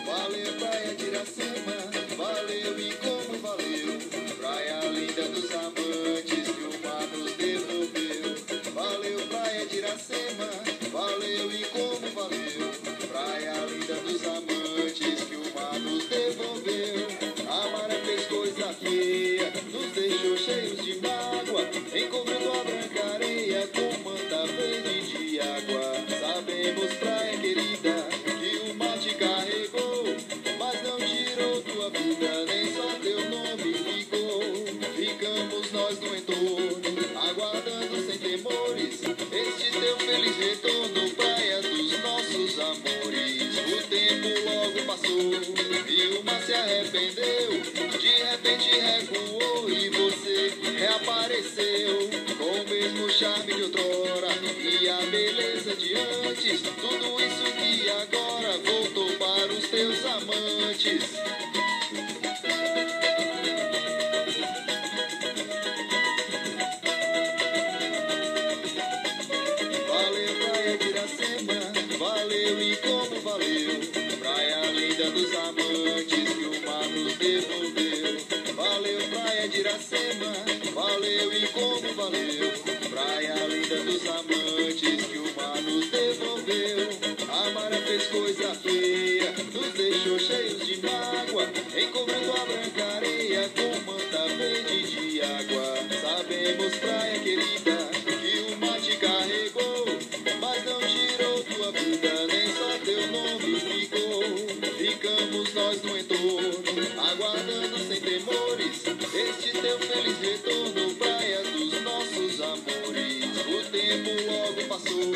Valeu, praia de Iracema, valeu e como valeu, praia linda dos amantes que o mar nos devolveu. Valeu, praia de Iracema, valeu e como valeu, praia linda dos amantes que o mar nos devolveu. A maré fez coisa feia, nos deixou cheios de mágoa, encobrindo a branca areia com manta verde de água. Sabemos, praia querida, que o mar te carregou, mas não tirou tua vida, nem só teu nome ficou. Ficamos nós no entorno, aguardando sem temores este teu feliz retorno, praia dos nossos amores. O tempo logo passou e o mar se arrependeu, de repente recuou e você reapareceu, com o mesmo charme de outrora e a beleza de antes. Tudo isso que agora voltou para os teus amantes. Valeu, praia de Iracema, valeu e como valeu, praia linda dos amantes que o mar nos devolveu. Valeu, praia de Iracema, valeu e como valeu, praia linda dos amantes que o mar nos devolveu. A maré fez coisa feia, nos deixou cheios de mágoa, encobrindo a branca areia com manta verde de água. Sabemos, praia querida, que o mar te carregou, mas não tirou tua vida, nem só teu nome ficou. Ficamos nós no entorno, aguardando sem temores este teu feliz retorno, praia dos nossos amores. O tempo logo passou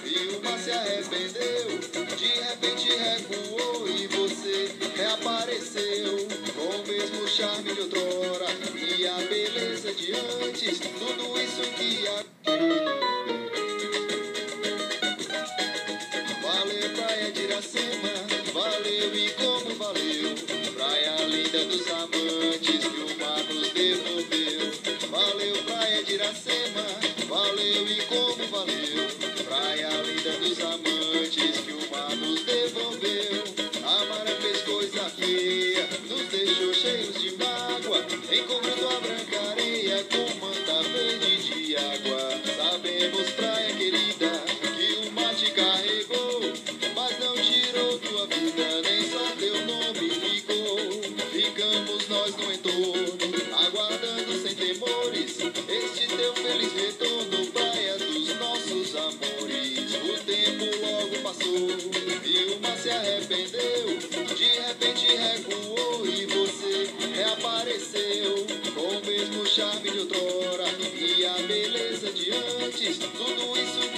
e o mar se arrependeu, de repente recuou e você reapareceu, com o mesmo charme de outrora e a beleza de antes. Tudo isso que valeu, praia de Iracema, valeu e como valeu, praia linda dos amantes que o mar nos devolveu. Valeu, praia de Iracema, valeu e como valeu, praia linda dos amantes que o mar nos devolveu. A maré fez coisa feia, nos deixou cheios de mágoa, encobrindo a branca areia com manta verde de água. Sabemos, praia querida, que o mar te carregou, mas não tirou tua vida, nem só teu nome ficou. Ficamos nós no entorno, aguardando sem temores este teu feliz retorno, praia dos nossos amores. O tempo logo passou e o mar se arrependeu, de repente recuou e você reapareceu, com o mesmo charme de outrora e a beleza de antes. Tudo isso